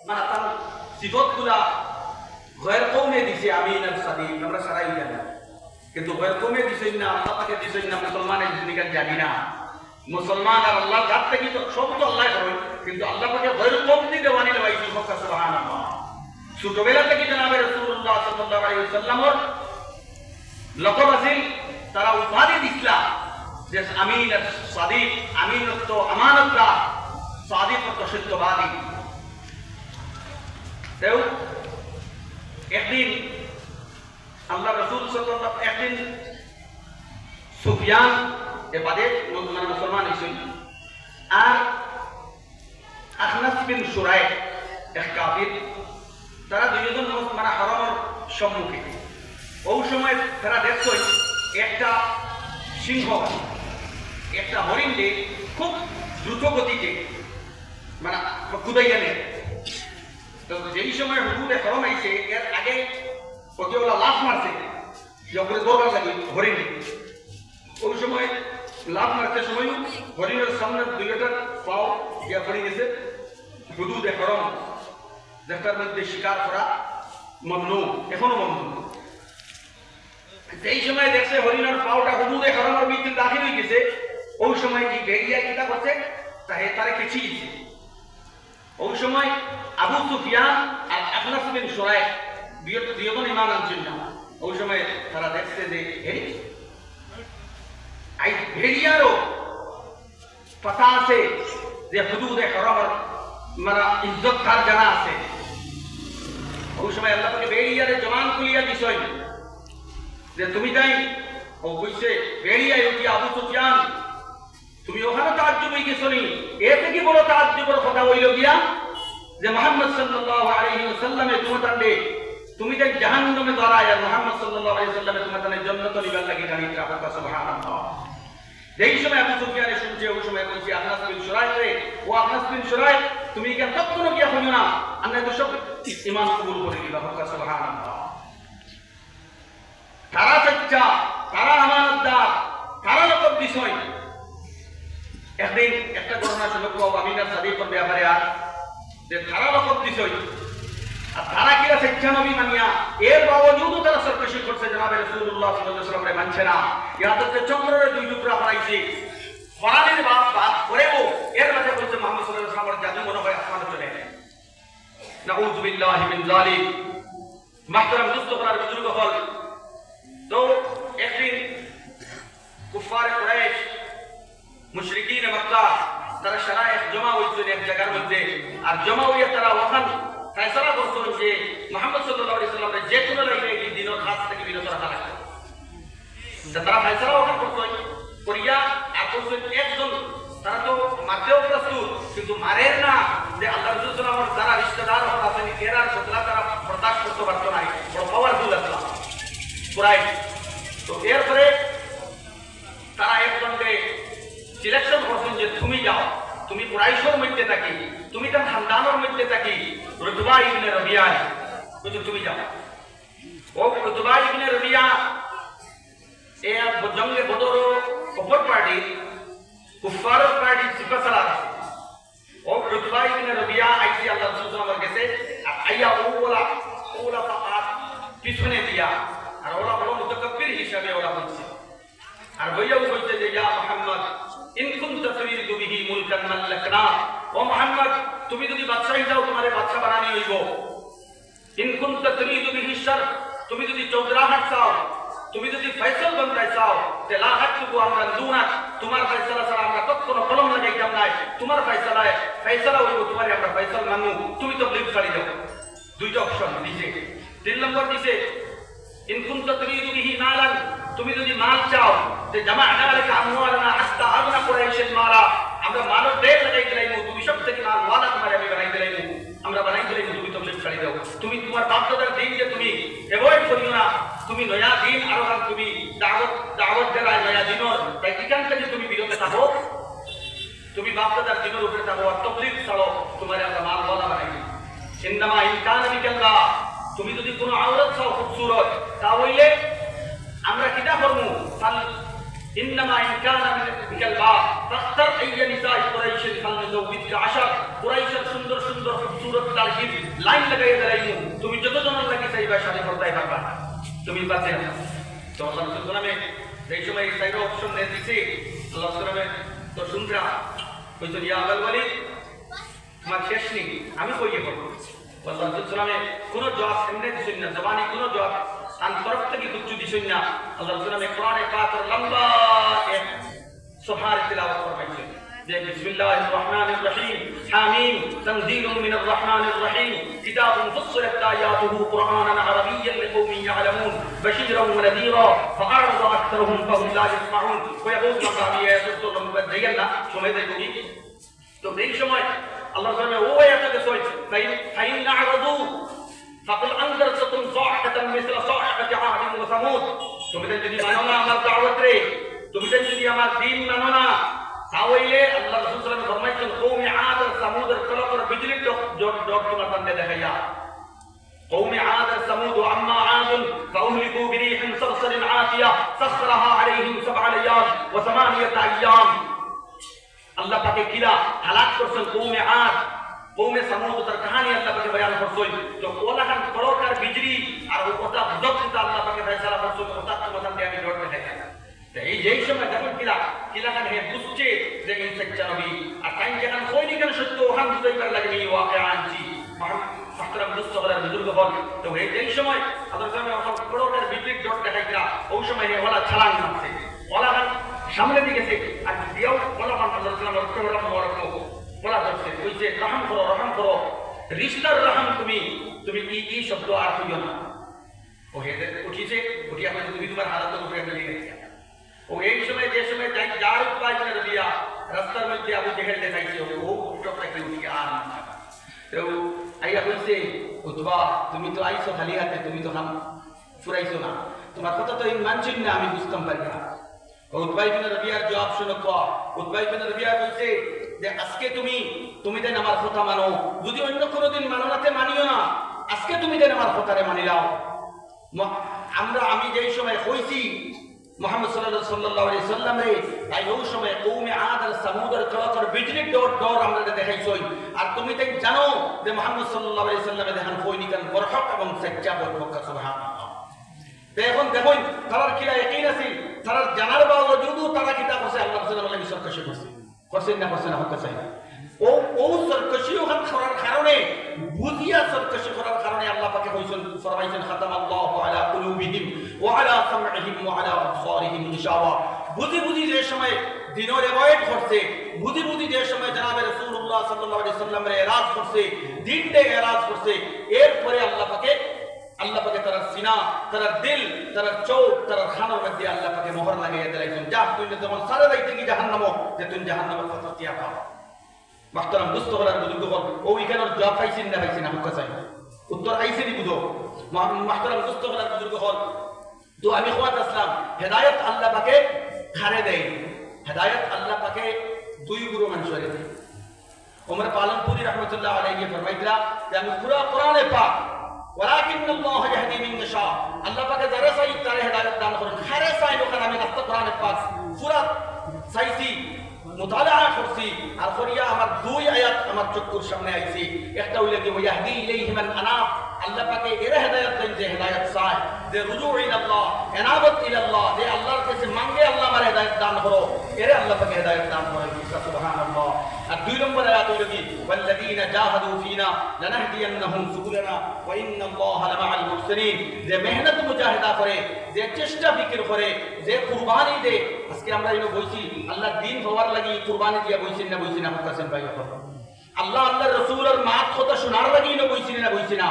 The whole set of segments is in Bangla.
মানে তার সিফতগুলা গয়ের কৌমে দিছে আমিন আর সাদিক, আমরা সারাই জানি, কিন্তু গয়ের কৌমে দিছেন না, আল্লাহ পাকে দিছেন না, মুসলমানের ভূমিকা জানি না। মুসলমান আর আল্লাহ যার থেকে সব তো আল্লাহ করেন, কিন্তু আল্লাহ পাকে গয়ের কম দিতে বানি দেওয়াইছি সবকা সুবহানাল্লাহ। ছোটবেলা থেকে জনাবে রাসূলুল্লাহ সাল্লাল্লাহু আলাইহি ওয়াসাল্লামের লকব আছিল, তারা উপাধি দিছিলা যে আমিন আর সাদিক, আমিনত্ব আমানতদার, সাদিকত্ব সত্যবাদী। তেও একদিন আল্লাহ রাসূল সাল্লাল্লাহু একদিন সুফিয়ান বাদে মানে মুসলমান হয়েছেন, আর আখনাস বিন সুরাই এক কাফির, তারা দুইজন মানে হরমের সম্মুখে। ওই সময় তারা দেখছেন একটা সিংহ একটা হরিণকে খুব দ্রুত গতিতে মানে কুদাইয়া নেয়। তো যেই সময় হুজুরে হরম আইছে, এর আগে প্রতিওলা লাফ মারছে যে ওপরে দৌড়ার লাগে হরিণ। ওই সময় লাফ মারতে সময় হরিণের সামনে দুইটার পাও গিয়া পড়ে গেছে। হুদুদে হরম যেটার মধ্যে শিকার করা মমনু, এখনো মমনু। যেই সময় দেখছে হরিণের পাওটা হুদুদে হরমের ভিতরে দাখিল হয়ে গেছে, ওই সময় কি বেরিয়া কিতা করছে তারে কেছি দিচ্ছে। ওই সময় আবু সুফিয়ান আর আখনাস বিন সুরাই দুইজন ঈমান আনছেন না। ওই সময় তারা দেখছে যে আই ভেড়িয়ারও পাতা আছে যে হুদুদে হরমের মানে ইজ্জত তার জানা আছে। ওই সময় আল্লাহ পাকে বেরিয়ারে জমান কুলিয়া বিষয় যে তুমি তাই ও বুঝছে বেরিয়ায় উঠি আবু সুফিয়ান তুমি ওখানে তাজ্জুব হয়ে গেছো নি। এতে কি বড় তাজ্জুবের কথা হইল গিয়া যে মুহাম্মদ সাল্লাল্লাহু আলাইহি ওয়াসাল্লামে তোমাকে তুমি তাই জাহান্নামে দাঁড়ায়, আর মুহাম্মদ সাল্লাল্লাহু আলাইহি ওয়াসাল্লামে তোমাকে জান্নাত নিবার লাগি গাড়ি রাখা। সুবহানাল্লাহ। যেই সময় আবু সুফিয়ান শুনছে, ওই সময় বলছি আখনাস বিন সুরাই রে, ও আখনাস বিন সুরাই তুমি কেন কখনো গিয়া হইও না, আমরা তো সব ঈমান কবুল করে নিবা। সুবহানাল্লাহ। তারা সচ্চা, তারা আমানতদার, তারা লকব বিষয়। একদিন একটা ঘটনা শুনে পাবো আমিন আর সাদিকের ব্যাপারে, আর যে তারা লকব বিষয় আর তারা কিরা সচ্চা নবী মানিয়া এর বাবজুদও তারা সরকশি করছে জনাবে রাসূলুল্লাহ সাল্লাল্লাহু আলাইহি ওয়াসাল্লাম মানছে না। ইয়াতে চন্দ্রের দুই টুকরা বানাইছে ফরানের বাপ করেও এর মাঝে বলছে মুহাম্মদ সাল্লাল্লাহু আলাইহি ওয়াসাল্লামের জাদু মনে হয় আসমানে চলে। নাউযু বিল্লাহি মিন যালিক। মাহতারাম মুস্তফার বুজুর্গ হল। তো একদিন কুফার কুরাইশ মুশরিকিন মক্কা তারা শারায়েখ জমা হইছিল এক জায়গার মধ্যে, আর জমা হইয়া তারা ওখান ফয়সালা করছিল যে মুহাম্মদ সাল্লাল্লাহু আলাইহি ওয়াসাল্লামের যে কোনো লাইনে এই দিনের খাস থেকে বিরত রাখা লাগবে। তারা ফয়সালা ওখান করতো করিয়া আর বলছেন একজন তারা তো মারতেও প্রস্তুত, কিন্তু মারের না যে আল্লাহ রাসূল সাল্লাল্লাহু আলাইহি ওয়াসাল্লাম যারা রিশতেদার আছেন এরা সতলা তারা বরদাস্ত করতে পারত না, বড় পাওয়ারফুল আসলাম কুরাইশ। তো এরপরে তারা একজনকে সিলেকশন করছেন যে তুমি যাও, তুমি কুরাইশের মধ্যে থাকি, তুমি তার খানদানের মধ্যে থাকি, উতবা ইবনে রবিয়া, তুমি যাও। ও উতবা ইবনে রবিয়া এ জঙ্গে বদর কপর পার্টি কুফার পার্টি সিপাসালা। ও উতবা ইবনে রবিয়া আইসি আল্লাহ রাসূল সাল্লাল্লাহু আলাইহি ওয়াসাল্লামের কাছে আইয়া ওলা ফাকাত পিছনে দিয়া, আর ওরা বড় মুতাকাব্বির হিসাবে ওরা বলছে, আর বইয়াও বলছে যে ইয়া মুহাম্মদ ইন কুনতা তুরিদু বিহি মুলকান মাল্লাকনা, ও মুহাম্মদ তুমি যদি বাদশাহী চাও তোমারে বাদশা বানানি হইব। ইন কুনতা তুরিদু বিহি শার, তুমি যদি চৌধুরাহাট চাও, তুমি যদি ফয়সাল বানতে চাও, তে লা হাতটুকু আমরা দুনাত, তোমার ফয়সালা ছাড়া আমরা কখনো কলম লাগাইতাম না, তোমার ফয়সালায় ফয়সালা হইব, তোমারে আমরা ফয়সাল মানু, তুমি তো লিপ ছাড়ি দাও। দুইটা অপশন দিছে। 3 নম্বর দিছে ইন কুনতা তুরিদু বিহি মালান, তুমি যদি মাল চাও যে জামাআনা লাকা আমওয়ালানা হাত্তা আগনা কুরাইশের মারা, আমরা মালের ঢের লাগাই দিলাইমু, তুমি সব থেকে মাল ওয়ালা তোমারে আমি বানাই দিলাইমু, আমরা বানাই দিলাইমু, তুমি তো লিপ ছাড়ি দাও। তুমি তোমার বাপদাদার দিন যে তুমি এভয়েড করিও না, তুমি নয়া দিন আরো তুমি দাওয়াত দেওয়ার নয়া দিনের প্র্যাকটিক্যাল থেকে তুমি বিরত থাকো, তুমি বাপদাদার দিনের উপরে থাকো, আর তবলিগ ছাড়ো, তোমারে আমরা মাল ওয়ালা বানাই দিই। ইন্নামা ইন কানা বিকাল্লা, তুমি যদি কোনো আওরাত চাও খুবসুরত, তাহলে আমরা কিতা করবো ফাল ইন্নামা ইন কানা বিকাল্লা ফাখতার আইয়া নিসা কুরাইশ ফালনুযাওবিজকা 10, কুরাইশের সুন্দর সুন্দর খুবসুরত রব্বুল আলামিন লাইন লাগাই দাঁড়াইমু তুমি যতজনের লাগি চাইবা সাথে করতেই পারবা তুমি বাঁচে না তো আল্লাহ রাসূল নামে এই সময় এই সাইড অপশন দিয়ে দিছি আল্লাহ রাসূল তো শুনরা কইতো ইয়া আবুল ওয়ালিদ তোমার শেষ নেই আমি কইয়ে করব আল্লাহ রাসূল নামে কোন জবাব এমনি দিছেন না জবানি কোন জবাব আন তরফ থেকে কিছু দিছেন না আল্লাহ রাসূল নামে কোরআনে পাকের লম্বা এক সুবহান তিলাওয়াত ফরমাইছেন بسم الله الرحمن الرحيم حميم تنزيل من الرحمن الرحيم كتاب فصلت آياته قرآنا عربيا لقوم يعلمون بشيرا ونذيرا فأعرض أكثرهم فهم لا يسمعون ويقول مقامية يسوع مبدئيا شميد يقولي تو بين شمال الله سبحانه هو يتكسوي فإن أعرضوا فقل أنذرتكم صاعقة مثل صاعقة عاد وثمود تمدن جدي مانونا أمر دعوة ري تمدن جدي أمر دين مانونا তাওইলে আল্লাহ রাসূল সাল্লাল্লাহু আলাইহি ওয়াসাল্লাম ফরমাইছেন কওমে আদ আর সামুদ এর কলকর বিজলি জোর তোমার সামনে দেখাইয়া কওমে আদ আর সামুদ আম্মা আদ ফাউহলিকু বিরিহিন সারসারিন আতিয়া সাখরাহা আলাইহিম সাবআ লায়াল ওয়া সামানিয়াতা আইয়াম আল্লাহ পাকে কিলা হালাক করছেন কওমে আদ কওমে সামুদ তার কাহিনী আল্লাহ পাকে বয়ান করছেন তো ওলাখান কলকর বিজলি আর ওটা বুঝত আল্লাহ পাকে ফয়সালা করছেন ওটা তোমার সামনে আমি জোর দেখাইয়া এই যেই সময় যখন কিলাখান হে বুঝছে যে এই সচ্চা নবী আর টাইম যখন কইনি কেন সত্য ওখান বুঝতেই পারে লাগে এই ওয়াকিয়া আনছি মাহতারাম দুস্থ হলার বুজুর্গ বল তো এই যেই সময় আদর সামনে করোটার বিদ্যুৎ ডট দেখাইছিলা ওই সময় হে ওলা ছালাং নামছে ওলাখান সামনে দিকে গেছে আর দিয়েও ওলাখান আদর সালাম রক্তরাম ওলা ধরছে কইছে রহম করো রিস্তার রহম তুমি এই শব্দ আর কইও না ও হেদে উঠিছে উঠিয়া হয়তো তুমি তোমার হালাত উপরে নিয়ে গেছে ও এই সময় যে সময় যার উপায় করে দিয়া রাস্তার মধ্যে আবু জেহেল দেখাইছে ও উঠটা কি উঠি আর তো আইয়া কইছে উতবা তুমি তো আইছো খালি হাতে তুমি তো হাম ফুরাইছো না তোমার কথা তো এই মানছিন না আমি বুঝতাম পারি না উতবা ইবনে রবিয়ার জবাব শুনো উতবা ইবনে রবিয়া কইছে যে আজকে তুমি দেন আমার কথা মানো যদি অন্য কোনোদিন মানো নাতে মানিও না আজকে তুমি দেন আমার কথারে মানিলাও আমি যেই সময় কইছি মুহাম্মদ সাল্লাল্লাহু আলাইহি সাল্লাম রে তাই ওই সময় কওমে আদ আর সামুদের কলকর বিজলি ডর আমরা দেখাইছই আর তুমি তাই জানো যে মুহাম্মদ সাল্লাল্লাহু আলাইহি সাল্লামে দেখান কইনিকান বরহক এবং সচ্চা বরহক সুবহানাল্লাহ তো এখন দেখুন তারার কিলা ইয়াকিন আছে তারার জানার বাওজুদও তারা কিতা করছে আল্লাহ রাসূলুল্লাহ আলাইহি সরকশি করছে না হক চাই ও সরকশি ওখান করার কারণে বুঝিয়া সরকশি করার কারণে আল্লাহ পাকে কইছেন ফরমাইছেন খাতামাল্লাহু আলা কুলুবিহিম ওয়া আলা সামঈহিম ওয়া আলা আবসারিহিম ইনশাআল্লাহ বুঝি যে সময় দিনের এভয়েড করছে বুঝি যে সময় জনাবে রাসূলুল্লাহ সাল্লাল্লাহু আলাইহি সাল্লামের এরাজ করছে দিনতে এরাজ করছে এরপরে আল্লাহ পাকে তার সিনা তার দিল তার চোখ তার খানার মধ্যে আল্লাহ পাকে মোহর লাগাইয়া দিলেন যা তুই যেমন সারা যাইতে কি জাহান্নাম যে তুই জাহান্নামের কথা তিয়া পাও মাহতারাম দুস্থ হলার বুজুর্গ বল ও ইখানের জবাব পাইছেন না হুক্কা চাই উত্তর আইছেনি বুঝো মাহতারাম দুস্থ হলার বুজুর্গ হল তো আমি খোয়াত আসলাম হেদায়েত আল্লাহ পাকে খারে দেয় হেদায়েত আল্লাহ পাকে দুই গুরু মানুষের দেয় ওমর পালনপুরি রহমতুল্লাহ আলাইহি ফরমাইতরা যে আমি পুরা কোরআনে পাক ওয়ালাকিন আল্লাহ ইয়াহদি মান ইয়াশা আল্লাহ পাকে যারা চাই তারে হেদায়েত দান করেন খারে চাই ওখানে আমি রাস্তা কোরআনে পাক পুরা চাইছি মুতালা করছি আর করিয়া আমার দুই আয়াত আমার চক্ষুর সামনে আইছি একটা হইলে যে ইয়াহদি ইলাইহি মান আনাব আল্লাহ পাকে এর হেদায়েত দেন যে হেদায়েত চায় যে রুজু ইলাল্লাহ ইনাবত ইলাল্লাহ যে আল্লাহর কাছে মাঙ্গে আল্লাহ আমার হেদায়েত দান করো এর আল্লাহ পাকে হেদায়েত দান করেন সুবহানাল্লাহ আর দুই নম্বর আয়াত হইল কি ওয়াল্লাযীনা জাহাদু ফিনা লানাহদিয়ান্নাহুম সুবুলানা ওয়া ইন্নাল্লাহা লামাআল মুহসিনিন যে মেহনত মুজাহিদা করে যে চেষ্টা ফিকির করে যে কুরবানি দেয় আজকে আমরা এনে বইছি আল্লাহ দিন হওয়ার লাগি কুরবানি দিয়া বইছেন না কাছেন ভাই আল্লাহ রাসূলের মাত কথা শোনার লাগি এনে বইছি না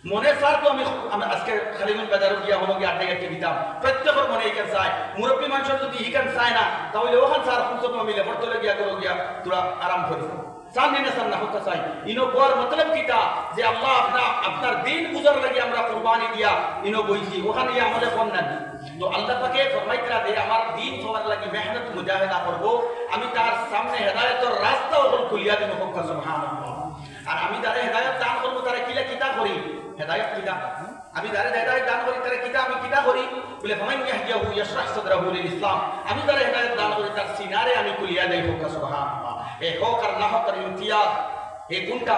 মনে সার তো আমি আজকে খালিগুন বাজারে গিয়া হলো গিয়া আড্ডা দিতাম প্রত্যেকের মনে এইখান চায় মুরব্বী মানুষের যদি এইখান চায় না তাহলে ওখান সার ফুলসত মিলে বর্তলে গিয়া করো গিয়া তোরা আরাম করি চান না হতে চাই ইনো বর মতলব কিটা যে আল্লাহ আপনার দিন গুজার লাগি আমরা কুরবানি দিয়া ইনো বইছি ওখানে আমাদের কম না তো আল্লাহ পাকে ফরমাইতরা দে আমার দিন সবার লাগি মেহনত মুজাহিদা করব আমি তার সামনে হেদায়েতের রাস্তা ওখানে খুলিয়া দিব সুবহানাল্লাহ আর আমি যারা হেদায়েত দান করব তারা কিতা করি হেদায়েত কিতা আমি যারা হেদায়েত দান করি তারা আমি কিতা করি বলে ফামান ইয়াহদিহু ইয়াশরাহ সাদরাহু লিল ইসলাম আমি যারা হেদায়েত দান করি তার সিনারে আমি খুলিয়া দেই সুবহানাল্লাহ এ হোক আর না হোক আর ইমতিয়াজ এই গুণটা